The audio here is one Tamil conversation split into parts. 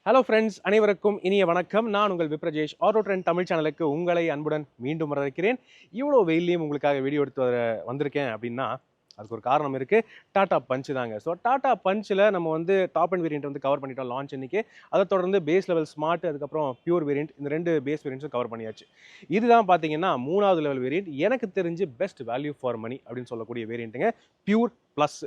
ஹலோ ஃப்ரெண்ட்ஸ், அனைவருக்கும் இனிய வணக்கம். நான் உங்கள் விப்ரஜேஷ். ஆட்டோ ட்ரெண்ட் தமிழ் சேனலுக்கு உங்களை அன்புடன் மீண்டும் வரவேற்கிறேன். இவ்வளோ வெயிலையும் உங்களுக்காக வீடியோ எடுத்து வந்திருக்கேன் அப்படின்னா அதுக்கு ஒரு காரணம் இருக்குது. டாடா பஞ்ச் தாங்க. ஸோ டாடா பஞ்சில் நம்ம வந்து டாப் அண்ட் வேரியண்ட் வந்து கவர் பண்ணிட்டோம் லான்ச் இன்னைக்கு. அதை தொடர்ந்து பேஸ் லெவல் ஸ்மார்ட், அதுக்கப்புறம் பியூர் வேரியண்ட், இந்த ரெண்டு பேஸ் வேரியண்ட்ஸும் கவர் பண்ணியாச்சு. இதுதான் பார்த்தீங்கன்னா 3வது லெவல் வேரியண்ட். எனக்கு தெரிஞ்சு பெஸ்ட் வேல்யூ ஃபார் மணி அப்படின்னு சொல்லக்கூடிய வேரியண்ட்டுங்க பியூர் ப்ளஸ்.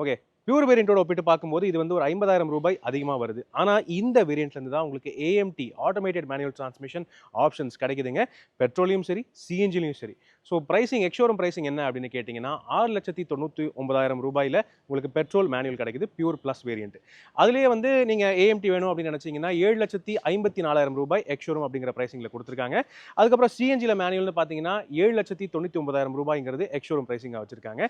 ஓகே, பியூர் வேரியண்ட்டோட ஒப்பிட்டு பார்க்கும்போது இது வந்து ஒரு 50,000 ரூபாய் அதிகமாக வருது. ஆனால் இந்த வேரியண்ட்லேருந்து தான் உங்களுக்கு AMD automated manual transmission options கிடைக்குதுங்க. பெட்ரோலையும் சரி, சிஎன்ஜிலையும் சரி. ஸோ ப்ரைசிங், எக்ஷோரூம் ப்ரைசிங் என்ன அப்படின்னு கேட்டிங்கன்னா 6,99,000 ரூபாயில் உங்களுக்கு பெட்ரோல் மேனுவல் கிடைக்குது பியூர் ப்ளஸ் வேரியண்ட். அதுலேயே வந்து நீங்கள் ஏஎம்டி வேணும் அப்படின்னு நினச்சிங்கன்னா 7,54,000 ரூபாய் எக்ஷோரூம் அப்படிங்கிற ப்ரைசிங்கில் கொடுத்துருக்காங்க. அதுக்கப்புறம் சிஎன்ஜியில் மேனுவல்னு பார்த்தீங்கன்னா 7,99,000 ரூபாய்ங்கிறது எக்ஷோரூம் ப்ரைசிங்காக வச்சுருக்காங்க.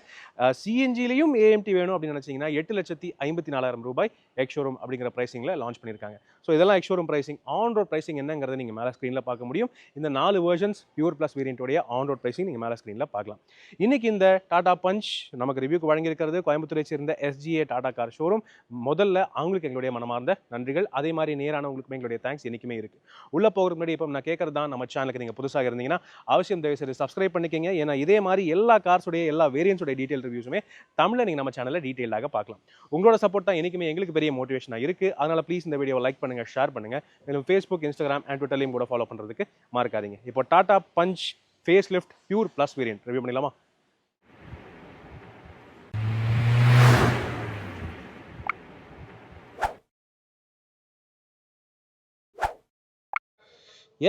சிஎன்ஜிலையும் ஏஎம்டி வேணும் அப்படின்னு நினச்சிங்கன்னா 8,54,000 ரூபாய் எக்ஷோரூம் அப்படிங்கிற ப்ரைசிங்கில் லான்ச் பண்ணியிருக்காங்க. ஸோ இதெல்லாம் ex showroom pricing. On road pricing என்னங்கிறத நீங்கள் மேலே ஸ்க்ரீனில் பார்க்க முடியும். இந்த 4 வெர்ஷன்ஸ் பியூர் ப்ளஸ் வேரியண்ட்டோடைய ஆன் ரோட் ப்ரைசிங் நீங்கள் மேலே ஸ்க்ரீனில் பார்க்கலாம். இன்னைக்கு இந்த டாடா பஞ்ச் நமக்கு ரிவ்யூக்கு வழங்கியிருக்கிறது கோயம்புத்தூரை சேர்ந்த எஸ்ஜிஏ டாடா கார் ஷோரூம். முதல்ல அவங்களுக்கு எங்களுடைய மனமார்ந்த நன்றிகள். அதே மாதிரி நேரானவங்களுக்குமே எங்களுடைய தேங்க்ஸ் என்றைக்குமே இருக்குது. உள்ளே போகிறதுக்கு முன்னாடி இப்போ நான் கேட்குறது தான், நம்ம சேனலுக்கு நீங்கள் புதுசாக இருந்தீங்கன்னா அவசியம் தயவுசெய்து சப்ஸ்கிரைப் பண்ணிக்கங்க. ஏன்னா இதே மாதிரி எல்லா கார்ஸுடைய எல்லா வேரியன்ஸோடைய டீட்டெயில் ரிவ்யூஸுமே தமிழில் நீங்கள் நம்ம சேனலில் டீட்டெயிலாக பார்க்கலாம். உங்களோட சப்போர்ட் தான் என்றைக்குமே எங்களுக்கு பெரிய மோட்டிவேஷனாக இருக்குது. அதனால் ப்ளீஸ் இந்த வீடியோவை லைக் பண்ணுங்கள், ஷேர் பண்ணுங்கள். மேலும் ஃபேஸ்புக், இன்ஸ்டாகிராம் அண்ட் ட்விட்டர்லையும் கூட ஃபாலோ பண்ணுறதுக்கு மறக்காதீங்க. இப்போ Tata Punch facelift pure plus variant review பண்ணிடலாமா?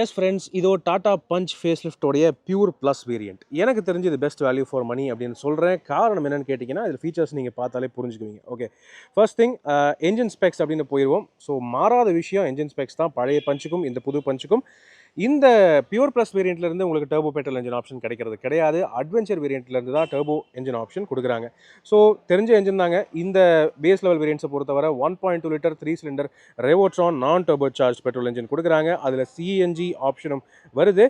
எஸ் ஃப்ரெண்ட்ஸ், இதோ டாடா பஞ்ச் ஃபேஸ் லிஃப்டோடைய பியூர் ப்ளஸ் வேரியண்ட். எனக்கு தெரிஞ்சு இது பெஸ்ட் வேல்யூ ஃபார் மணி அப்படின்னு சொல்கிறேன். காரணம் என்னென்னு கேட்டிங்கன்னா இதில் ஃபீச்சர்ஸ் நீங்கள் பார்த்தாலே புரிஞ்சுக்குவீங்க. Okay, first thing engine specs அப்படின்னு போயிடுவோம். ஸோ மாறாத விஷயம் என்ஜின் ஸ்பெக்ஸ் தான். பழைய பஞ்சுக்கும் இந்த புது பஞ்சுக்கும் இந்த பியூர் ப்ளஸ் வேரியண்ட்லேருந்து உங்களுக்கு டர்போ பெட்ரோல் என்ஜின் ஆப்ஷன் கிடைக்கிறது கிடையாது. அட்வென்ச்சர் வேரியண்ட்லேருந்து தான் டர்போ என்ஜின் ஆப்ஷன் கொடுக்குறாங்க. ஸோ தெரிஞ்ச என்ஜின் தாங்க. இந்த பேஸ் லெவல் வேரியண்ட்ஸை பொறுத்தவரை 1.2 லிட்டர் 3 சிலிண்டர் ரெவோட்ரான் நான் டர்போ சார்ஜ் பெட்ரோல் என்ஜின் கொடுக்குறாங்க. அதில் சிஎன்ஜி ஆப்ஷனும் வருது.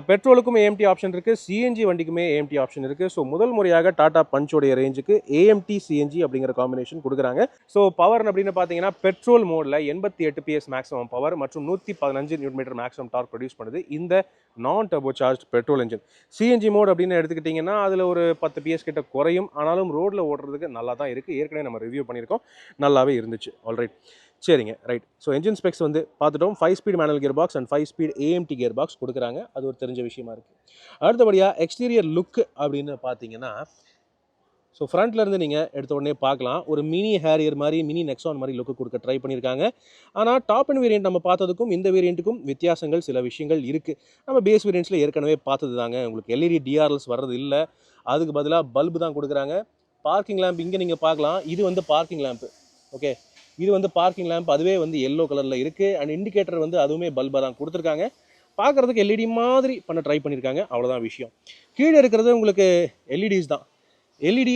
பெட்ரோலுக்கும் ஏஎம்டி ஆப்ஷன் இருக்குது, சிஎன்ஜி வண்டிக்குமே ஏஎம்டி ஆப்ஷன் இருக்குது. ஸோ முதல் முறையாக டாடா பஞ்சோடைய ரேஞ்சுக்கு ஏஎம்டி சிஎன்ஜி அப்படிங்கிற காம்பினேஷன் கொடுக்குறாங்க. ஸோ பவர் அப்படின்னு பார்த்தீங்கன்னா பெட்ரோல் மோடில் 88 PS மேக்ஸிமம் பவர் மற்றும் 115 நியூட்டன் மேக்ஸிமம் டார்க் ப்ரொடியூஸ் பண்ணுது இந்த non turbo charge petrol engine. CNG mode அப்படின்னு எடுத்துக்கிட்டிங்கன்னா அதில் ஒரு 10 PS கிட்ட குறையும். ஆனாலும் ரோட்டில் ஓடுறதுக்கு நல்லா தான் இருக்குது. ஏற்கனவே நம்ம ரிவ்யூ பண்ணியிருக்கோம், நல்லாவே இருந்துச்சு. ஆல்ரைட், சரிங்க, ரைட். ஸோ என்ஜின் ஸ்பெக்ஸ் வந்து பார்த்துட்டோம். 5 speed manual gear box and 5 speed AMD gear box கொடுக்குறாங்க. அது ஒரு தெரிஞ்ச விஷயமா இருக்குது. அடுத்தபடியாக எக்ஸ்டீரியர் லுக் அப்படின்னு பார்த்தீங்கன்னா, ஸோ ஃப்ரண்ட்லேருந்து நீங்கள் எடுத்த உடனே பார்க்கலாம், ஒரு மினி ஹேரியர் மாதிரி, மினி நெக்ஸான் மாதிரி லுக்கு கொடுக்க ட்ரை பண்ணியிருக்காங்க. ஆனால் டாப் அண்ட் வேரியண்ட் நம்ம பார்த்ததுக்கும் இந்த வேரியண்ட்டுக்கும் வித்தியாசங்கள், சில விஷயங்கள் இருக்குது. நம்ம பேஸ் வேரியண்ட்ஸில் ஏற்கனவே பார்த்தது தாங்க. உங்களுக்கு எல்இடி டிஆர்எல்ஸ் வர்றது இல்லை, அதுக்கு பதிலாக பல்பு தான் கொடுக்குறாங்க. பார்க்கிங் லேம்ப் இங்கே நீங்கள் பார்க்கலாம், இது வந்து பார்க்கிங் லேம்ப்பு. ஓகே, இது வந்து பார்க்கிங் லேம்ப், அதுவே வந்து எல்லோ கலரில் இருக்குது. அண்ட் இண்டிகேட்டர் வந்து அதுவுமே பல்பாக தான் கொடுத்துருக்காங்க. பார்க்குறதுக்கு எல்இடி மாதிரி பண்ண ட்ரை பண்ணியிருக்காங்க, அவ்வளோதான் விஷயம். கீழே இருக்கிறது உங்களுக்கு எல்இடிஸ் தான். எல்இடி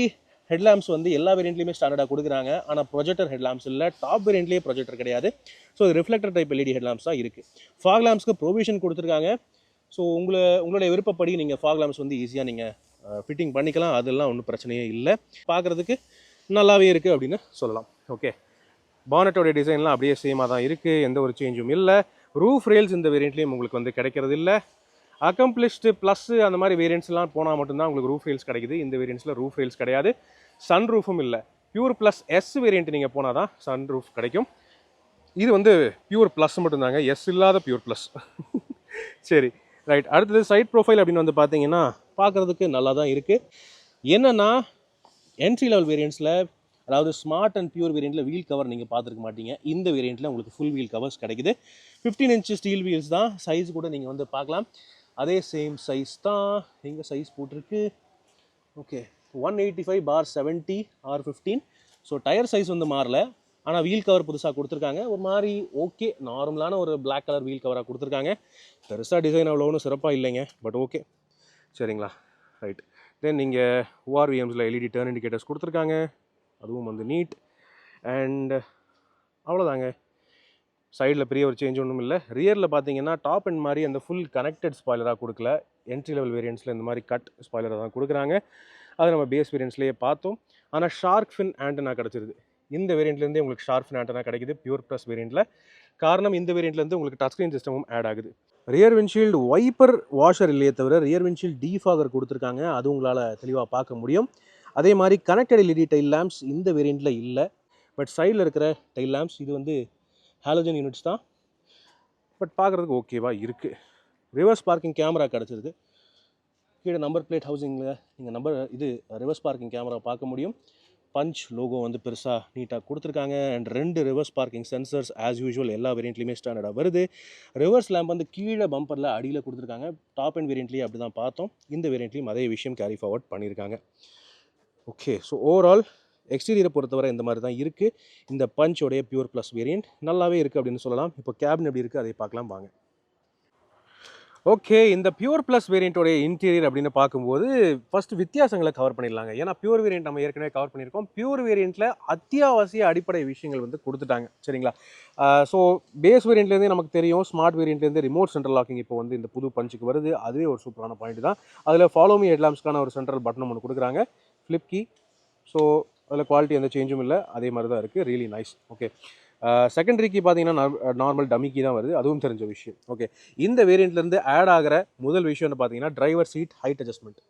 ஹெட்லாம்ப்ஸ் வந்து எல்லா வேரியண்ட்லேயுமே ஸ்டாண்டர்டாக கொடுக்குறாங்க. ஆனால் ப்ரொஜெக்டர் ஹெட்லாம்ப்ஸ் இல்லை, டாப் வேரியண்ட்லேயே ப்ரொஜெக்டர் கிடையாது. ஸோ இது ரிஃப்ளெக்டர் டைப் எல்இடி ஹெட்லாம்ப்ஸ் தான் இருக்குது. ஃபாக் லேம்ப்ஸ்க்கு ப்ரொவிஷன் கொடுத்துருக்காங்க. ஸோ உங்களுடைய விருப்பப்படி நீங்கள் ஃபாக் லேம்ப்ஸ் வந்து ஈஸியாக நீங்கள் ஃபிட்டிங் பண்ணிக்கலாம். அதெல்லாம் ஒன்றும் பிரச்சனையே இல்லை. பார்க்குறதுக்கு நல்லாவே இருக்குது அப்படின்னு சொல்லலாம். ஓகே, பானட்டோடைய டிசைன்லாம் அப்படியே சேமாக தான் இருக்குது, எந்த ஒரு சேஞ்சும் இல்லை. ரூஃப் ரெயில்ஸ் இந்த வேரியண்ட்லேயும் உங்களுக்கு வந்து கிடைக்கிறது இல்லை. அக்கம்ப்ளிஷ்டு ப்ளஸ் அந்த மாதிரி வேரியண்ட்ஸ்லாம் போனால் மட்டும்தான் உங்களுக்கு ரூஃப் ரெயில்ஸ் கிடைக்குது. இந்த வேரியண்ட்ஸில் ரூஃப் ரெயில்ஸ் கிடையாது, சன் ரூஃபும் இல்லை. பியூர் ப்ளஸ் எஸ் வேரியண்ட் நீங்கள் போனால் தான் சன் ரூஃப் கிடைக்கும். இது வந்து பியூர் ப்ளஸ் மட்டும்தாங்க, எஸ் இல்லாத பியூர் ப்ளஸ். சரி, ரைட். அடுத்தது சைட் ப்ரொஃபைல் அப்படின்னு வந்து பார்த்தீங்கன்னா பார்க்குறதுக்கு நல்லா தான் இருக்குது. என்னென்னா என்ட்ரி லெவல் வேரியண்ட்ஸில், அதாவது ஸ்மார்ட் அண்ட் பியூர் வேரியண்ட்டில் வீல் கவர் நீங்கள் பார்த்துருக்க மாட்டீங்க. இந்த வேரியண்ட்டில் உங்களுக்கு ஃபுல் வீல் கவர்ஸ் கிடைக்குது. 15 இன்ச் ஸ்டீல் வீல்ஸ் தான். சைஸ் கூட நீங்கள் வந்து பார்க்கலாம், அதே சேம் சைஸ் தான். எங்கே சைஸ் போட்டிருக்கு? Okay, 185/70 R15. So tyre size வந்து மாறல, ஆனால் வீல் கவர் புதுசாக கொடுத்துருக்காங்க. ஒரு மாதிரி ஓகே, நார்மலான ஒரு பிளாக் கலர் வீல் கவராக கொடுத்துருக்காங்க. பெருசாக டிசைன் அவ்வளோ ஒன்றும் சிறப்பாக இல்லைங்க, பட் ஓகே, சரிங்களா, ரைட். தென் நீங்கள் ஓஆர்விஎம்ஸில் எல்இடி டர்ன் இண்டிகேட்டர்ஸ் கொடுத்துருக்காங்க, அதுவும் வந்து நீட். அண்ட் அவ்வளோதாங்க, சைடில் பெரிய ஒரு சேஞ்ச் ஒன்றும் இல்லை. ரியரில் பார்த்தீங்கன்னா டாப் அண்ட் மாதிரி அந்த ஃபுல் கனெக்டட் ஸ்பாய்லராக கொடுக்கல. என்ட்ரி லெவல் வேரியண்ட்ஸில் இந்த மாதிரி கட் ஸ்பாய்லராக தான் கொடுக்குறாங்க. அது நம்ம பேஸ் வேரியண்ட்ஸ்லேயே பார்த்தோம். ஆனால் ஷார்க் ஃபின் ஆண்டனா கிடச்சிருது. இந்த வேரியண்ட்லேருந்தே உங்களுக்கு ஷார்ப் ஃபின் ஆண்டனா கிடைக்குது பியூர் ப்ளஸ் வேரியண்ட்டில். காரணம் இந்த வேரியண்ட்லேருந்து உங்களுக்கு டச் ஸ்க்ரீன் சிஸ்டமும் ஆட் ஆகுது. ரியர் விண்ட்ஷீல்டு வைப்பர் வாஷர் இல்லையே தவிர ரியர் விண்ட்ஷீல்டு டீஃபாகர் கொடுத்துருக்காங்க, அது உங்களால் தெளிவாக பார்க்க முடியும். அதே மாதிரி கனெக்டட் எல்இடி டைல் லேம்ப்ஸ் இந்த வேரியண்ட்டில் இல்லை. பட் சைடில் இருக்கிற டைல் லேம்ப்ஸ் இது வந்து ஹாலோஜன் யூனிட்ஸ் தான், பட் பார்க்குறதுக்கு ஓகேவாக இருக்குது. ரிவர்ஸ் பார்க்கிங் கேமரா கிடச்சிருக்கு. கீழே நம்பர் பிளேட் ஹவுசிங்கில் நீங்கள் ரிவர்ஸ் பார்க்கிங் கேமரா பார்க்க முடியும். பஞ்ச் லோகோ வந்து பெருசாக நீட்டாக கொடுத்துருக்காங்க. And 2 reverse parking sensors as usual எல்லா வேரியண்ட்லையுமே ஸ்டாண்டர்டாக வருது. ரிவர்ஸ் லேம்ப் வந்து கீழே பம்பரில் அடியில் கொடுத்துருக்காங்க. டாப் அண்ட் வேரியண்ட்லேயும் அப்படி தான் பார்த்தோம். இந்த வேரியண்ட்லேயும் அதே விஷயம் கேரி ஃபார்வர்ட் பண்ணியிருக்காங்க. ஓகே, ஸோ ஓவரால் எக்ஸ்டீரியரை பொறுத்தவரை இந்த மாதிரி தான் இருக்குது. இந்த பஞ்சோடைய பியூர் ப்ளஸ் வேரியண்ட் நல்லாவே இருக்குது அப்படின்னு சொல்லலாம். இப்போ கேபின் எப்படி இருக்குது அதை பார்க்கலாம் வாங்க. ஓகே, இந்த பியூர் ப்ளஸ் வேரியண்ட்டோடைய இன்டீரியர் அப்படின்னு பார்க்கும்போது ஃபஸ்ட்டு வித்தியாசங்களை கவர் பண்ணிடலாங்க. ஏன்னா பியூர் வேரியண்ட் நம்ம ஏற்கனவே கவர் பண்ணியிருக்கோம். பியூர் வேரியண்ட்டில் அத்தியாவசிய அடிப்படை விஷயங்கள் வந்து கொடுத்துட்டாங்க, சரிங்களா? ஸோ பேஸ் வேரியண்ட்லேருந்தே நமக்கு தெரியும், ஸ்மார்ட் வேரியண்ட்லேருந்து ரிமோட் சென்ட்ரல் லாக்கிங் இப்போ வந்து இந்த புது பஞ்சுக்கு வருது. அதுவே ஒரு சூப்பரான பாயிண்ட் தான். அதில் ஃபாலோ மீ ஹெட்லாம்ஸ்க்கான ஒரு சென்ட்ரல் பட்டனும் ஒன்று கொடுக்குறாங்க, ஃப்ளிப் கீ. ஸோ அதில் குவாலிட்டி எந்த சேஞ்சும் இல்லை, அதே மாதிரி தான் இருக்குது. Really nice. Okay, secondary key பார்த்தீங்கன்னா நார்மல் டம்மி கீ தான் வருது, அதுவும் தெரிஞ்ச விஷயம். ஓகே, இந்த வேரியண்ட்லேருந்து ஆட் ஆகிற முதல் விஷயம்னு பார்த்தீங்கன்னா driver seat height adjustment.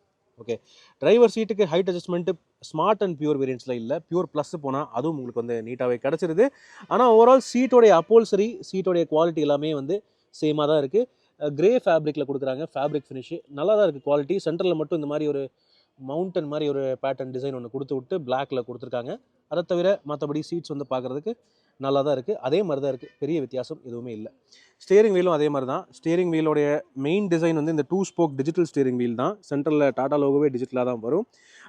Okay, driver சீட்டுக்கு height adjustment smart and pure வேரியண்ட்ஸில் இல்லை. பியூர் ப்ளஸ் போனால் அதுவும் உங்களுக்கு வந்து நீட்டாகவே கிடச்சிருது. ஆனால் ஓவரால் சீட்டோடைய அப்போல்சரி, சீட்டோடைய குவாலிட்டி எல்லாமே வந்து சேமாக தான் இருக்குது. கிரே ஃபேப்ரிக்கில் கொடுக்குறாங்க. ஃபேப்ரிக் ஃபினிஷு நல்லா தான் இருக்குது குவாலிட்டி. சென்டரில் மட்டும் இந்த மாதிரி ஒரு மவுண்டன் மாதிரி ஒரு பேட்டர்ன் டிசைன் ஒன்று கொடுத்து விட்டு பிளாக்ல கொடுத்துருக்காங்க. அதை தவிர மற்றபடி சீட்ஸ் வந்து பார்க்குறதுக்கு நல்லா தான் இருக்குது. அதே மாதிரி தான் இருக்குது, பெரிய வித்தியாசம் எதுவுமே இல்லை. ஸ்டியரிங் வீலும் அதே மாதிரி தான். ஸ்டியரிங் வீலோடைய மெயின் டிசைன் வந்து இந்த 2 ஸ்போக் டிஜிட்டல் ஸ்டியரிங் வீல் தான். சென்ட்ரலில் டாடா லோகோவே டிஜிட்டலாக தான் வரும்.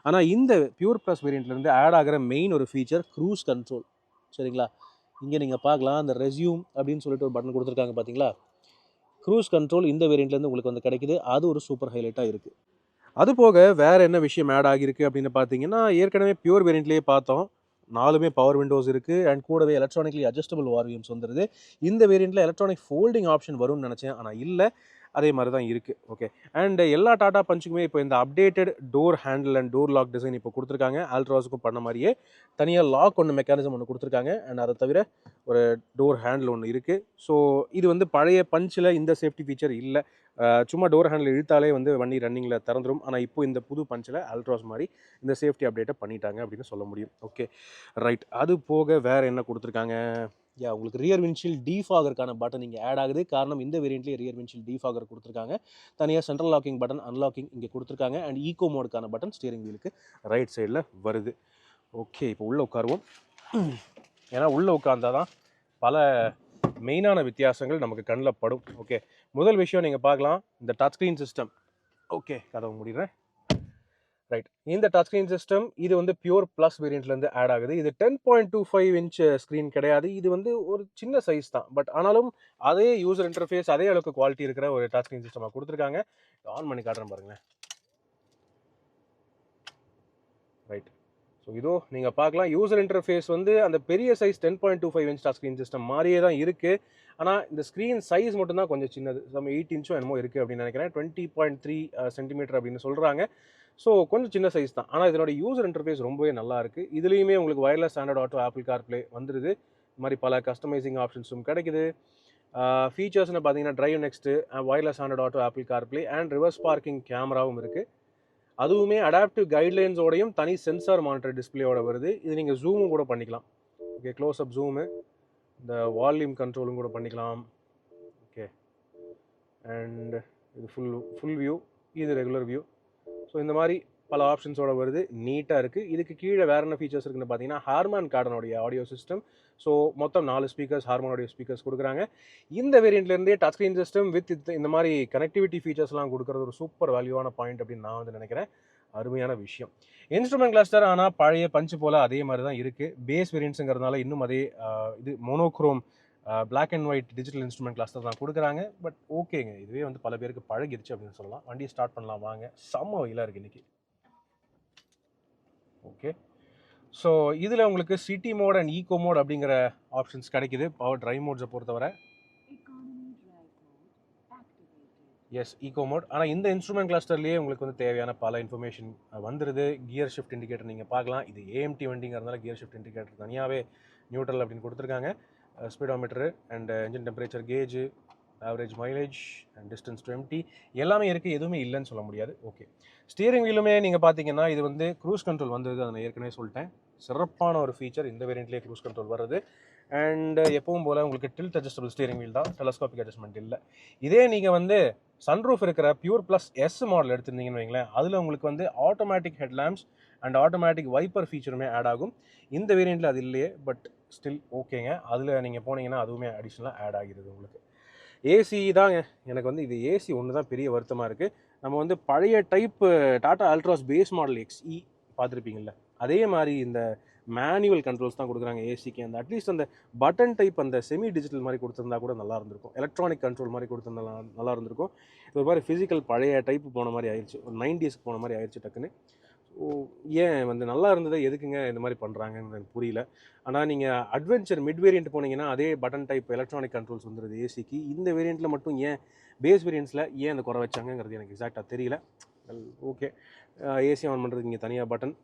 ஆனால் இந்த பியூர் ப்ளஸ் வேரியண்ட்லேருந்து ஆட் ஆகிற மெயின் ஒரு ஃபீச்சர் க்ரூஸ் கண்ட்ரோல், சரிங்களா? இங்கே நீங்கள் பார்க்கலாம், அந்த ரெஸ்யூம் அப்படின்னு சொல்லிட்டு ஒரு பட்டன் கொடுத்துருக்காங்க பார்த்தீங்களா? க்ரூஸ் கண்ட்ரோல் இந்த வேரியண்ட்லேருந்து உங்களுக்கு வந்து கிடைக்குது. அது ஒரு சூப்பர் ஹைலைட்டாக இருக்குது. அது போக வேறு என்ன விஷயம் ஆட் ஆகியிருக்கு அப்படின்னு பார்த்தீங்கன்னா, ஏற்கனவே பியூர் வேரியண்ட்லேயே பார்த்தோம், 4மே பவர் விண்டோஸ் இருக்குது. அண்ட் கூடவே எலக்ட்ரானிக்லி அட்ஜஸ்டபிள் வால்யூம்ஸ் வந்துடுது. இந்த வேரியண்ட்டில் எலக்ட்ரானிக் ஃபோல்டிங் ஆப்ஷன் வரும்னு நினச்சேன், ஆனால் இல்லை. அதே மாதிரி தான் இருக்குது. ஓகே, அண்ட் எல்லா டாடா பஞ்சுக்குமே இப்போ இந்த updated door handle and door lock design இப்போ கொடுத்துருக்காங்க. ஆல்ட்ராஸுக்கும் பண்ண மாதிரியே தனியாக லாக் ஒன்று மெக்கானிசம் ஒன்று கொடுத்துருக்காங்க. அண்ட் அதை தவிர ஒரு டோர் ஹேண்டில் ஒன்று இருக்குது. ஸோ இது வந்து பழைய பஞ்சில் இந்த சேஃப்டி ஃபீச்சர் இல்லை. சும்மா டோர் ஹேண்டில் இழுத்தாலே வந்து வண்டி ரன்னிங்கில் திறந்துடும். ஆனால் இப்போ இந்த புது பஞ்சில் ஆல்ட்ராஸ் மாதிரி இந்த சேஃப்டி அப்டேட்டை பண்ணிட்டாங்க அப்படின்னு சொல்ல முடியும். Okay, right. அது போக வேறு என்ன கொடுத்துருக்காங்க? உங்களுக்கு ரியர் விண்ட்ஷீல்டு டீஃபாகருக்கான பட்டன் இங்கே ஆட் ஆகுது. காரணம் இந்த வேரியண்ட்லேயே ரியர் விண்ட்ஷீல்டு டீஃபாகர் கொடுத்துருக்காங்க. தனியாக சென்ட்ரல் லாக்கிங் பட்டன், அன்லாக்கிங் இங்கே கொடுத்துருக்காங்க. அண்ட் ஈகோ மோடுக்கான பட்டன் ஸ்டியரிங் வீலுக்கு ரைட் சைடில் வருது. ஓகே, இப்போ உள்ளே உட்காருவோம். ஏன்னா உள்ளே உட்கார்ந்தா தான் பல மெயினான வித்தியாசங்கள் நமக்கு கண்ணில் படும். ஓகே, முதல் விஷயம் நீங்கள் பார்க்கலாம், இந்த டச் ஸ்க்ரீன் சிஸ்டம். ஓகே, கதவை முடிடுறேன். ரைட், இந்த டச் ஸ்க்ரீன் சிஸ்டம் இது வந்து பியூர் ப்ளஸ் வேரியண்ட்லேருந்து ஆட் ஆகுது. இது 10.25 இன்ச் ஸ்க்ரீன் கிடையாது. இது வந்து ஒரு சின்ன சைஸ் தான். பட் ஆனாலும் அதே யூசர் இன்டர்ஃபேஸ், அதே அளவுக்கு குவாலிட்டி இருக்கிற ஒரு டச் ஸ்க்ரீன் சிஸ்டமாக கொடுத்துருக்காங்க. ஆன் பண்ணி காட்டுறேன் பாருங்களேன். ரைட், ஸோ இதோ நீங்கள் பார்க்கலாம், யூசர் இன்டர்ஃபேஸ் வந்து அந்த பெரிய size 10.25 inch touch screen system மாதிரியே தான் இருக்குது. ஆனால் இந்த ஸ்க்ரீன் சைஸ் மட்டும்தான் கொஞ்சம் சின்னது. நம்ம 8 இன்ச்சும் என்னமோ இருக்குது அப்படின்னு நினைக்கிறேன். 20.3 சென்டிமீட்டர் அப்படின்னு சொல்கிறாங்க. ஸோ கொஞ்சம் சின்ன சைஸ் தான். ஆனால் இதனோட யூசர் இன்டர்ஃபேஸ் ரொம்பவே நல்லா இருக்குது. இதுலேயுமே உங்களுக்கு wireless standard auto apple CarPlay வந்துடுது. இது மாதிரி பல கஸ்டமைசிங் ஆப்ஷன்ஸும் கிடைக்குது. ஃபீச்சர்ஸ்னு பார்த்தீங்கன்னா drive next, wireless standard auto apple CarPlay and reverse parking கேமராவும் இருக்குது. அதுவுமே அடாப்டிவ் கைட்லைன்ஸோடையும் தனி சென்சார் மானிட்டர் டிஸ்பிளேயோட வருது. இது நீங்கள் ஜூமும் கூட பண்ணிக்கலாம். ஓகே, க்ளோஸ் அப் ஜூமு, இந்த வால்யூம் கண்ட்ரோலும் கூட பண்ணிக்கலாம். ஓகே, அண்ட் இது ஃபுல் வியூ, இது ரெகுலர் வியூ. ஸோ இந்த மாதிரி பல ஆப்ஷன்ஸோட வருது, நீட்டாக இருக்குது. இதுக்கு கீழே வேறு என்ன ஃபீச்சர்ஸ் இருக்குன்னு பார்த்தீங்கன்னா, ஹார்மன் கார்டனுடைய ஆடியோ சிஸ்டம். ஸோ மொத்தம் 4 ஸ்பீக்கர்ஸ், ஹார்மன் ஆடியோ ஸ்பீக்கர்ஸ் கொடுக்குறாங்க. இந்த வேரியண்ட்லேருந்தே டச் ஸ்க்ரீன் சிஸ்டம் வித் இந்த மாதிரி கனெக்டிவிட்டி ஃபீச்சர்ஸ்லாம் கொடுக்குறது ஒரு சூப்பர் வேல்யூவான பாயிண்ட் அப்படின்னு நான் வந்து நினைக்கிறேன். அருமையான விஷயம். இன்ஸ்ட்ருமெண்ட் கிளஸ்டர் ஆனால் பழைய பஞ்சு போல் அதே மாதிரி தான் இருக்குது. பேஸ் வேரியன்ட்ஸுங்கிறதுனால இன்னும் அதே இது monochrome black and white digital instrument cluster தான் கொடுக்குறாங்க. பட் ஓகேங்க, இதுவே வந்து பல பேருக்கு பழகிடுச்சு அப்படின்னு சொல்லலாம். வண்டியை ஸ்டார்ட் பண்ணலாம் வாங்க. செம்ம வெயிலாக இருக்குது இன்றைக்கி. ஓகே, ஸோ இதில் உங்களுக்கு city mode and eco mode அப்படிங்கிற ஆப்ஷன்ஸ் கிடைக்குது. பவர் டிரைவ் மோட்ஸை பொறுத்தவரை எஸ் ஈகோ மோட். ஆனால் இந்த இன்ஸ்ட்ருமெண்ட் கிளஸ்டர்லேயே உங்களுக்கு வந்து தேவையான பல இன்ஃபர்மேஷன் வந்துடுது. கியர் ஷிஃப்ட் இண்டிகேட்டர் நீங்கள் பார்க்கலாம். இது ஏஎம்டி வண்டிங்கிறதுனால கியர் ஷிஃப்ட் இண்டிகேட்டர் தனியாகவே நியூட்ரல் அப்படின்னு கொடுத்துருக்காங்க. Speedometer and engine temperature gauge, average mileage and distance to empty எல்லாமே இருக்குது. எதுவுமே இல்லைன்னு சொல்ல முடியாது. ஓகே, ஸ்டியரிங் வீலுமே நீங்கள் பார்த்தீங்கன்னா இது வந்து க்ரூஸ் கண்ட்ரோல் வந்தது, அதை நான் ஏற்கனவே சொல்லிட்டேன். சிறப்பான ஒரு ஃபீச்சர் இந்த வேரியண்ட்லேயே க்ரூஸ் கண்ட்ரோல் வருது. அண்ட் எப்பவும் போல் உங்களுக்கு டில்ட் அட்ஜஸ்டபிள் ஸ்டியரிங் வீல் தான், டெலஸ்கோபிக் அட்ஜஸ்ட்மெண்ட் இல்லை. இதே நீங்கள் வந்து சன்ரூஃப் இருக்கிற பியூர் ப்ளஸ் எஸ் மாடல் எடுத்திருந்தீங்கன்னு வைங்களேன், அதில் உங்களுக்கு வந்து automatic headlamps and automatic wiper ஃபீச்சருமே ஆட் ஆகும். இந்த வேரியண்ட்டில் அது இல்லையே, பட் ஸ்டில் ஓகேங்க. அதில் நீங்கள் போனீங்கன்னா அதுவுமே அடிஷ்னலாக ஆட் ஆகிடுது உங்களுக்கு. ஏசி தாங்க எனக்கு வந்து இது ஏசி ஒன்று தான் பெரிய வருத்தமாக இருக்குது. நம்ம வந்து பழைய type Tata Altroz base model XE பார்த்துருப்பீங்கள்ல, அதே மாதிரி இந்த மேனுவல் கண்ட்ரோல்ஸ் தான் கொடுக்குறாங்க ஏசிக்கு. அந்த அட்லீஸ்ட் அந்த பட்டன் டைப் அந்த செமி டிஜிட்டல் மாதிரி கொடுத்துருந்தா கூட நல்லா இருந்திருக்கும். எலக்ட்ரானிக் கண்ட்ரோல் மாதிரி கொடுத்துருந்தா நல்லா இருந்திருக்கும். இது ஒரு மாதிரி ஃபிசிக்கல் பழைய டைப்பு போன மாதிரி ஆயிடுச்சு, ஒரு 90s போன மாதிரி ஆயிடுச்சு டக்குன்னு. ஸோ ஏன் வந்து நல்லா இருந்ததை எதுக்குங்க இந்த மாதிரி பண்ணுறாங்கன்னு எனக்கு புரியல. ஆனால் நீங்கள் அட்வென்ச்சர் மிட் வேரியண்ட் போனீங்கன்னா அதே பட்டன் டைப் எலக்ட்ரானிக் கண்ட்ரோல்ஸ் வந்துடுது ஏசிக்கு. இந்த வேரியண்ட்டில் மட்டும் ஏன் பேஸ் வேரியண்ட்ஸில் ஏன் அந்த குறை வச்சாங்கங்கிறது எனக்கு எக்ஸாக்டாக தெரியல. ஓகே, ஏசி ஆன் பண்ணுறதுக்கு இங்கே தனியாக பட்டன்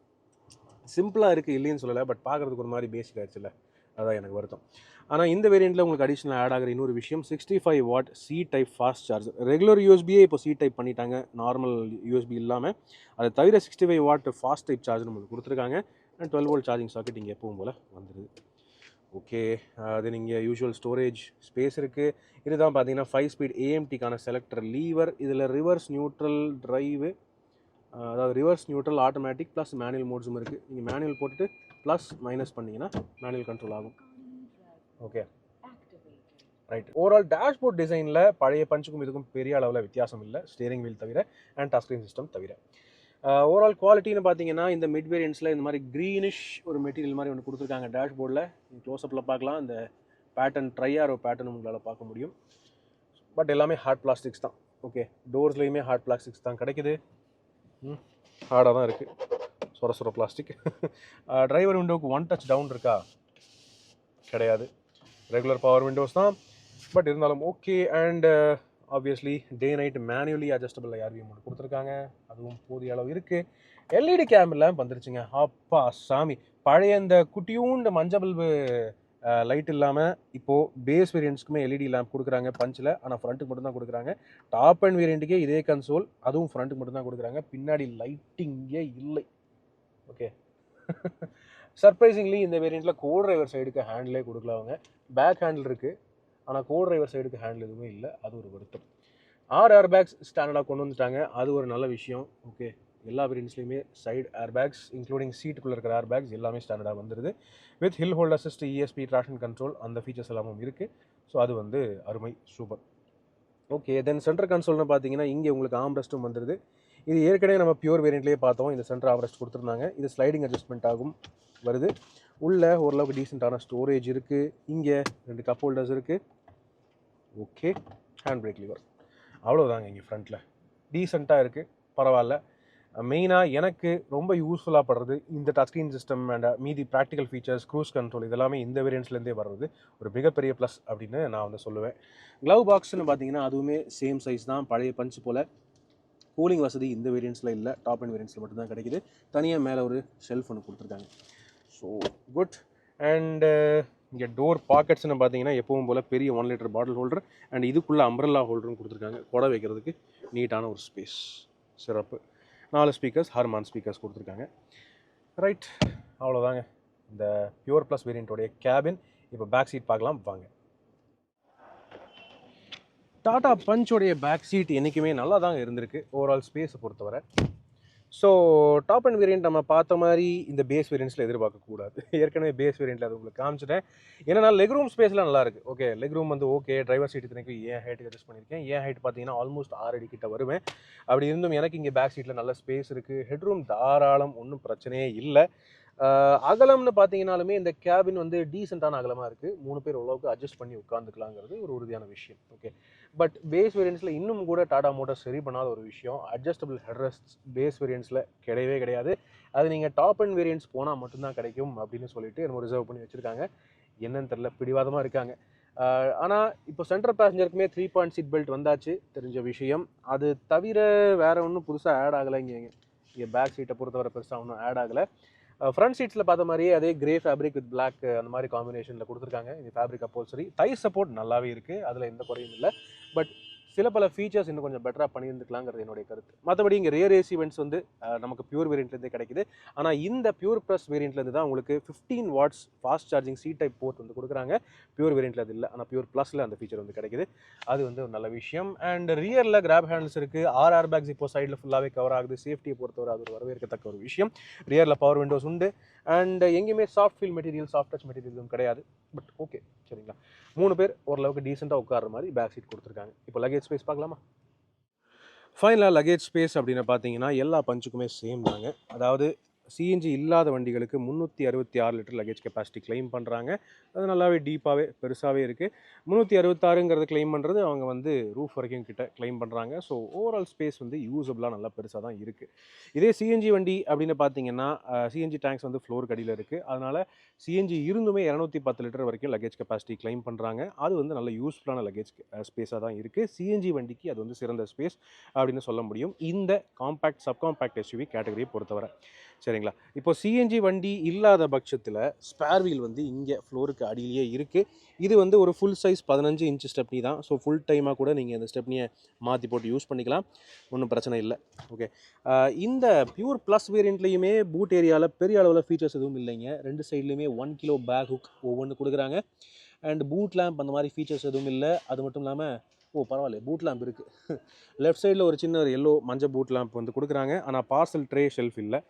சிம்பிளாக இருக்குது, இல்லைன்னு சொல்லலை. பட் பார்க்குறதுக்கு ஒரு மாதிரி பேசிக் ஆகிடுச்சுல்ல, அதான் எனக்கு வருத்தம். ஆனால் இந்த வேரியண்ட்டில் உங்களுக்கு அடிஷ்னல் ஆட் ஆகிற இன்னொரு விஷயம் 65 watt C type fast charger. Regular யூஎஸ்பியே இப்போ சி டைப் பண்ணிட்டாங்க, நார்மல் யூஎஸ்பி இல்லாமல். அதை தவிர 65 வாட் ஃபாஸ்ட் டைப் சார்ஜர் உங்களுக்கு கொடுத்துருக்காங்க. அண்ட் 12 வோல்ட் சார்ஜிங் சாக்கெட் இங்கே எப்பவும் போல் வந்துடுது. ஓகே, அது நீங்கள் யூஷுவல் ஸ்டோரேஜ் ஸ்பேஸ் இருக்குது. இதுதான் பார்த்தீங்கன்னா 5 ஸ்பீட் ஏஎம்டிக்கான செலக்டர் லீவர். இதில் ரிவர்ஸ் நியூட்ரல் டிரைவு, அதாவது reverse neutral automatic plus manual மோட்ஸும் இருக்குது. நீங்கள் மேனுவல் போட்டுட்டு ப்ளஸ் மைனஸ் பண்ணிங்கன்னா மேனுவல் கண்ட்ரோல் ஆகும். Okay right. ஓவரால் டேஷ்போர்ட் டிசைனில் பழைய பஞ்சுக்கும் இதுக்கும் பெரிய அளவில் வித்தியாசம் இல்லை, ஸ்டியரிங் வீல் தவிர அண்ட் டச் ஸ்க்ரீன் சிஸ்டம் தவிர. ஓவரால் குவாலிட்டின்னு பார்த்தீங்கன்னா இந்த மிட் வேரியன்ட்ஸில் இந்த மாதிரி க்ரீனிஷ் ஒரு மெட்டீரியல் மாதிரி ஒன்று கொடுத்துருக்காங்க டேஷ்போர்டில். க்ளோஸ்அப்பில் பார்க்கலாம், இந்த பேட்டர்ன் ட்ரையாரோ பேட்டர்ன் உங்களால் பார்க்க முடியும். பட் எல்லாமே ஹார்ட் பிளாஸ்டிக்ஸ் தான். ஓகே, டோர்ஸ்லேயுமே ஹார்ட் பிளாஸ்டிக்ஸ் தான் கிடைக்குது. ஹார்டாக தான் இருக்குது, சொர பிளாஸ்டிக். டிரைவர் விண்டோவுக்கு ஒன் டச் டவுன் இருக்கா? கிடையாது, ரெகுலர் பவர் விண்டோஸ் தான். பட் இருந்தாலும் okay. And obviously day night manually adjustable IRVM ஒன்று கொடுத்துருக்காங்க, அதுவும் போதிய அளவு இருக்குது. எல்இடி கேமரா வந்துருச்சுங்க. அப்பா சாமி, பழைய இந்த குட்டியூண்டு மஞ்சள் பல்பு லைட் இல்லாமல் இப்போது பேஸ் வேரியன்ட்ஸ்க்குமே எல்இடி லேம்ப் கொடுக்குறாங்க பஞ்சில். ஆனால் ஃப்ரண்ட்டுக்கு மட்டும்தான் கொடுக்குறாங்க. டாப் அண்ட் வேரியண்ட்டுக்கே இதே கன்சோல், அதுவும் ஃப்ரண்ட்டுக்கு மட்டும்தான் கொடுக்குறாங்க, பின்னாடி லைட்டிங்கே இல்லை. ஓகே, சர்ப்ரைசிங்லி இந்த வேரியண்ட்டில் கோ டிரைவர் சைடுக்கு ஹேண்டிலே கொடுக்கல அவங்க. பேக் ஹேண்டில் இருக்குது, ஆனால் கோ டிரைவர் சைடுக்கு ஹேண்டில் எதுவுமே இல்லை, அது ஒரு வருத்தம். 6 ஏர் பேக்ஸ் ஸ்டாண்டர்டாக கொண்டு வந்துட்டாங்க, அது ஒரு நல்ல விஷயம். ஓகே, எல்லா வேரியன்ட்ஸ்லையுமே சைடு ஏர் பேக்ஸ் இன்க்ளூடிங் சீட்டுக்குள்ளே இருக்கிற ஏர் பேக்ஸ் எல்லாமே ஸ்டாண்டர்டாக வந்துடுது. With hill hold assist, ESP, traction control, அந்த ஃபீச்சர்ஸ் எல்லாமும் இருக்குது. ஸோ அது வந்து அருமை, சூப்பர். ஓகே, தென் சென்டர் கன்சோல்னு பார்த்தீங்கன்னா இங்கே உங்களுக்கு ஆம்ரெஸ்ட்டும் வந்துடுது. இது ஏற்கனவே நம்ம பியூர் வேரியண்ட்லேயே பார்த்தோம், இந்த சென்டர் ஆம்ரெஸ்ட் கொடுத்துருந்தாங்க. இது ஸ்லைடிங் அட்ஜஸ்ட்மெண்ட் ஆகும் வருது. உள்ள ஓரளவுக்கு டீசெண்டான ஸ்டோரேஜ் இருக்குது. இங்கே 2 கப் ஹோல்டர்ஸ் இருக்குது. ஓகே, ஹேண்ட் பிரேக் லிவர், அவ்வளோதாங்க. இங்கே ஃப்ரண்ட்டில் டீசெண்டாக இருக்குது, பரவாயில்ல. மெயினாக எனக்கு ரொம்ப யூஸ்ஃபுல்லாக படுறது இந்த டச் ஸ்க்ரீன் சிஸ்டம் அண்ட் மீதி ப்ராக்டிக்கல் ஃபீச்சர்ஸ், க்ரூஸ் கண்ட்ரோல், இதெல்லாமே இந்த வேரியன்ட்ஸ்லேருந்தே வர்றது ஒரு மிகப்பெரிய ப்ளஸ் அப்படின்னு நான் வந்து சொல்லுவேன். க்ளவ் பாக்ஸ்னு பார்த்தீங்கன்னா அதுவுமே சேம் சைஸ் தான், பழைய பஞ்ச் போல். கூலிங் வசதி இந்த வேரியன்ட்ஸில் இல்லை, டாப் அண்ட் வேரியன்ட்ஸில் மட்டும்தான் கிடைக்குது. தனியாக மேலே ஒரு ஷெல்ஃப் ஒன்று கொடுத்துருக்காங்க. So good. அண்டு இங்கே டோர் பாக்கெட்ஸ்னு பார்த்தீங்கன்னா எப்பவும் போல் பெரிய 1 லிட்டர் பாட்டில் ஹோல்டர் அண்ட் இதுக்குள்ளே அம்ப்ரெல்லா ஹோல்டரும் கொடுத்துருக்காங்க, கொடை வைக்கிறதுக்கு நீட்டான ஒரு ஸ்பேஸ். சிறப்பு. 4 ஸ்பீக்கர்ஸ், ஹார்மான் ஸ்பீக்கர்ஸ் கொடுத்துருக்காங்க. ரைட், அவ்வளோதாங்க இந்த பியூர் ப்ளஸ் வேரியண்ட்டோடைய கேபின். இப்போ பேக் சீட் பார்க்கலாம் வாங்க. டாடா பஞ்சோடைய பேக் சீட் என்றைக்குமே நல்லா தாங்க இருந்திருக்கு ஓவரால் ஸ்பேஸை பொறுத்தவரை. ஸோ டாப் அண்ட் வேரியண்ட் நம்ம பார்த்த மாதிரி இந்த பேஸ் வேரியண்ட்ஸில் எதிர்பார்க்கக்கூடாது. ஏற்கனவே பேஸ் வேரியண்ட்டில் அது உங்களுக்கு காமிச்சிட்டேன். ஏன்னா லெக் ரூம் ஸ்பேஸ்லாம் நல்லாயிருக்கு. ஓகே, லெக் ரூம் வந்து ஓகே. டிரைவர் சீட் இத்தனைக்கும் ஏன் ஹைட்டுக்கு அட்ஜஸ்ட் பண்ணியிருக்கேன். ஏன் ஹைட் பார்த்தீங்கன்னா ஆல்மோஸ்ட் 6 அடி கிட்ட வருவேன். அப்படி இருந்தும் எனக்கு இங்கே பேக் சீட்டில் நல்ல ஸ்பேஸ் இருக்குது. ஹெட்ரூம் தாராளம், ஒன்றும் பிரச்சனையே இல்லை. அகலம்னு பார்த்தீங்கன்னாலுமே இந்த கேபின் வந்து டீசெண்டான அகலமாக இருக்குது. 3 பேர் ஓரளவுக்கு அட்ஜஸ்ட் பண்ணி உட்காந்துக்கலாங்கிறது ஒரு உறுதியான விஷயம். ஓகே, பட் பேஸ் வேரியன்ட்ஸில் இன்னும் கூட டாடா மோட்டார்ஸ் சரி பண்ணாத ஒரு விஷயம், அட்ஜஸ்டபிள் ஹெட்ரெஸ்ட் பேஸ் வேரியன்ட்ஸில் கிடையவே கிடையாது. அது நீங்கள் டாப் அண்ட் வேரியன்ட்ஸ் போனால் மட்டும்தான் கிடைக்கும் அப்படின்னு சொல்லிட்டு நம்ம ரிசர்வ் பண்ணி வச்சுருக்காங்க. என்னன்னு தெரில, பிடிவாதமாக இருக்காங்க. ஆனால் இப்போ சென்ட்ரல் பேசஞ்சருக்குமே 3 பாயிண்ட் சீட் பெல்ட் வந்தாச்சு, தெரிஞ்ச விஷயம். அது தவிர வேறு ஒன்றும் புதுசாக ஆட் ஆகலை. இங்கே பேக் சீட்டை பொறுத்தவரை பெருசாக ஒன்றும் ஆட் ஆகலை. ஃப்ரண்ட் சீட்ஸில் பார்த்த மாதிரியே அதே கிரே ஃபேப்ரிக் வித் பிளாக் அந்த மாதிரி காம்பினேஷனில் கொடுத்துருக்காங்க. இந்த ஃபேப்ரிக் அப்போல்சரி தை சப்போர்ட் நல்லாவே இருக்குது, அதில் எந்த குறையும் இல்லை. பட் சில பல ஃபீச்சர்ஸ் இன்னும் கொஞ்சம் பெட்டராக பண்ணியிருந்துக்கலாங்கிறது என்னுடைய கருத்து. மற்றபடி இங்கே ரியர் ஏசி வென்ட்ஸ் வந்து நமக்கு பியூர் வேரியண்ட்லேருந்தே கிடைக்குது. ஆனால் இந்த பியூர் ப்ளஸ் வேரியண்ட்லேருந்து தான் உங்களுக்கு 15 watts fast charging C type port வந்து கொடுக்குறாங்க. பியூர் வேரியண்ட்டில் அது இல்லை, ஆனால் பியூர் ப்ளஸில் அந்த ஃபீச்சர் வந்து கிடைக்குது. அது வந்து ஒரு நல்ல விஷயம். அண்ட் ரியரில் கிராப் ஹேண்ட்ஸ் இருக்குது. 6 ஏர் பேக்ஸ் இப்போ சைடில் ஃபுல்லாகவே கவர் ஆகுது. சேஃப்டியை பொறுத்தவரை அது ஒரு வரவேற்கத்தக்க ஒரு விஷயம். ரியரில் பவர் விண்டோஸ் உண்டு. அண்ட் எங்கேயுமே soft feel material, soft touch மெட்டீரியலும் கிடையாது. பட் ஓகே, சரிங்களா. 3 பேர் ஓரளவுக்கு டீசெண்டாக உட்கார்ற மாதிரி பேக் சீட் கொடுத்துருக்காங்க. இப்போ லக்கேஜ் ஸ்பேஸ் பார்க்கலாமா? ஃபைனலாக லக்கேஜ் ஸ்பேஸ் அப்படின்னு பார்த்தீங்கன்னா எல்லா பஞ்சுக்குமே சேம் தாங்க. அதாவது சிஎன்ஜி இல்லாத வண்டிகளுக்கு 366 லிட்டர் லக்கேஜ் கெப்பாசிட்டி கிளைம் பண்ணுறாங்க. அது நல்லாவே டீப்பாகவே பெருசாகவே இருக்குது. 366ங்கிறது கிளைம் பண்ணுறது அவங்க வந்து ரூஃப் வரைக்கும் கிட்ட கிளைம் பண்ணுறாங்க. ஸோ ஓவரால் ஸ்பேஸ் வந்து யூஸபிளாக நல்லா பெருசாக தான் இருக்குது. இதே சிஎன்ஜி வண்டி அப்படின்னு பார்த்தீங்கன்னா சிஎன்ஜி டேங்க்ஸ் வந்து ஃப்ளோருக்கு அடியில் இருக்குது. அதனால் சிஎன்ஜி இருந்துமே 210 லிட்டர் வரைக்கும் லக்கேஜ் கெப்பாசிட்டி கிளைம் பண்ணுறாங்க. அது வந்து நல்ல யூஸ்ஃபுல்லான லக்கேஜ் ஸ்பேஸாக தான் இருக்குது. சிஎன்ஜி வண்டிக்கு அது வந்து சிறந்த ஸ்பேஸ் அப்படின்னு சொல்ல முடியும் இந்த காம்பேக்ட் சப்காம்பேக்ட் எஸ்யூவி கேட்டகரியை பொறுத்தவரை. சரிங்களா. இப்போ சிஎன்ஜி வண்டி இல்லாத பட்சத்தில் ஸ்பேர் வீல் வந்து இங்கே ஃப்ளோருக்கு அடியிலேயே இருக்குது. இது வந்து ஒரு ஃபுல் சைஸ் 15 இன்ச் ஸ்டெப்னி தான். ஸோ ஃபுல் டைமாக கூட நீங்கள் இந்த ஸ்டெப்னியை மாற்றி போட்டு யூஸ் பண்ணிக்கலாம், ஒன்றும் பிரச்சனை இல்லை. ஓகே, இந்த பியூர் ப்ளஸ் வேரியண்ட்லேயுமே பூட் ஏரியாவில் பெரிய அளவில் ஃபீச்சர்ஸ் எதுவும் இல்லைங்க. 2 சைட்லேயுமே 1 கிலோ பேக் ஹுக் ஒவ்வொன்று கொடுக்குறாங்க. அண்ட் பூட் லேம்ப் அந்த மாதிரி ஃபீச்சர்ஸ் எதுவும் இல்லை. அது மட்டும் இல்லாமல் பரவாயில்ல, பூட் லேம்ப் இருக்குது. லெஃப்ட் சைடில் ஒரு சின்ன ஒரு எல்லோ மஞ்சள் பூட் லேம்ப் வந்து கொடுக்குறாங்க. ஆனால் பார்சல் ட்ரே ஷெல்ஃப் இல்லை.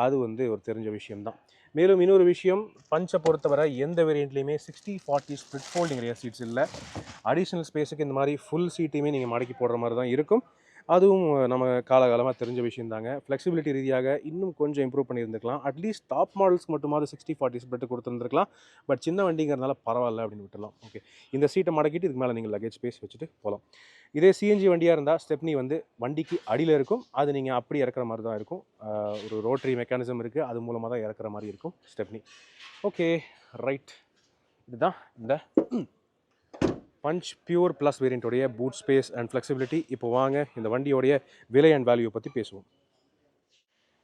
அது வந்து ஒரு தெரிஞ்ச விஷயம்தான். மேலும் இன்னொரு விஷயம், பஞ்சை பொறுத்தவரை எந்த வேரியண்ட்லேயுமே 60/40 ஸ்ப்ளிட் ஃபோல்டிங் ரியர் சீட்ஸ் இல்லை. அடிஷ்னல் ஸ்பேஸுக்கு இந்த மாதிரி ஃபுல் சீட்டையுமே நீங்கள் மடக்கி போடுற மாதிரி தான் இருக்கும். அதுவும் நம்ம காலகாலமாக தெரிஞ்ச விஷயம் தாங்க. ஃப்ளெக்சிபிலிட்டி ரீதியாக இன்னும் கொஞ்சம் இம்ப்ரூவ் பண்ணியிருந்துக்கலாம். அட்லீஸ்ட் டாப் மாடல்ஸ்க்கு மட்டுமாவது 60/40 ஸ்ப்ளிட் கொடுத்துருந்துருக்கலாம். பட் சின்ன வண்டிங்கிறதுனால பரவாயில்ல அப்படின்னு விட்டுலாம். ஓகே, இந்த சீட்டை மடக்கிட்டு இதுக்கு மேலே நீங்கள் லக்கேஜ் ஸ்பேஸ் வச்சுட்டு போகலாம். இதே சிஎன்ஜி வண்டியாக இருந்தால் ஸ்டெப்னி வந்து வண்டிக்கு அடியில் இருக்கும். அது நீங்கள் அப்படி இறக்குற மாதிரி தான் இருக்கும். ஒரு ரோட்டரி மெக்கானிசம் இருக்குது, அது மூலமாக தான் இறக்குற மாதிரி இருக்கும் ஸ்டெப்னி. Okay, right. இதுதான் இந்த பஞ்ச் பியூர் ப்ளஸ் வேரியண்ட்டோடைய பூட் ஸ்பேஸ் அண்ட் ஃப்ளெக்சிபிலிட்டி. இப்போ வாங்க இந்த வண்டியோடைய விலை அண்ட் வேல்யூ பற்றி பேசுவோம்.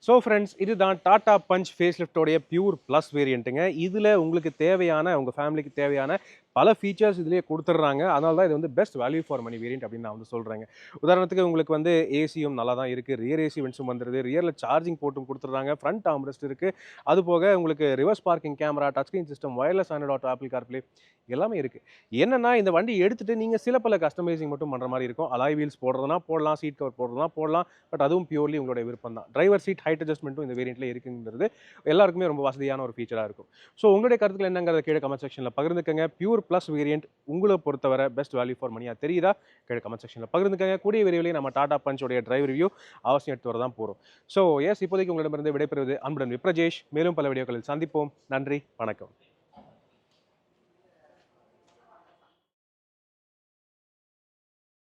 ஸோ ஃப்ரெண்ட்ஸ், இதுதான் டாடா பஞ்ச் ஃபேஸ் லிஃப்டோடைய பியூர் ப்ளஸ் வேரியண்ட்டுங்க. இதில் உங்களுக்கு தேவையான, உங்கள் ஃபேமிலிக்கு தேவையான பல ஃபீச்சர்ஸ் இதிலே கொடுத்துட்றாங்க. அதனால தான் இது வந்து best value for money variant அப்படின்னு நான் வந்து சொல்கிறேங்க. உதாரணத்துக்கு உங்களுக்கு வந்து ஏசியும் நல்லா தான் இருக்குது. ரியர் ஏசி வென்ட்ஸும் வந்துடுது. ரியரில் சார்ஜிங் போர்ட்டும் கொடுத்துட்றாங்க. ஃப்ரண்ட் ஆர்ம்ரெஸ்ட் இருக்குது. அது போக உங்களுக்கு reverse parking camera, touch screen system, wireless Android auto, apple CarPlay எல்லாமே இருக்குது. என்னென்னா இந்த வண்டி எடுத்துகிட்டு நீங்கள் சில பல கஸ்டமைசிங் மட்டும் பண்ணுற மாதிரி இருக்கும். அலாய் வீல்ஸ் போடுறதுனா போடலாம், சீட் கவர் போடுறதுனா போடலாம். பட் அதுவும் பியூர்லி உங்களுடைய விருப்பம் தான். டிரைவர் சீட் ஹைட் அட்ஜஸ்ட்மெண்ட்டும் இந்த வேரியண்ட்டில் இருக்குங்கிறது எல்லாருக்குமே ரொம்ப வசதியான ஒரு ஃபீச்சராக இருக்கும். ஸோ உங்களுடைய கருத்துக்கள் என்னங்கிறத கீழே கமெண்ட் செக்ஷனில் பகிர்ந்துக்கங்க. பியூர் ப்ளஸ் வேரியண்ட் உங்களை பொறுத்தவரை பெஸ்ட் வேல்யூ ஃபார் மணியாக தெரியுதா? கீழே கமெண்ட் செக்ஷனில் பகிர்ந்துக்கங்க. கூடிய விரைவிலே நம்ம டாடா பஞ்சோடைய டிரைவர் ரிவ்யூ அவசியம் எடுத்து வர தான் போகிறோம். ஸோ எஸ், இப்போதைக்கு உங்களிடமிருந்து விடைபெறுவது அன்புடன் விப்ரஜேஷ். மேலும் பல வீடியோக்களில் சந்திப்போம். நன்றி, வணக்கம்.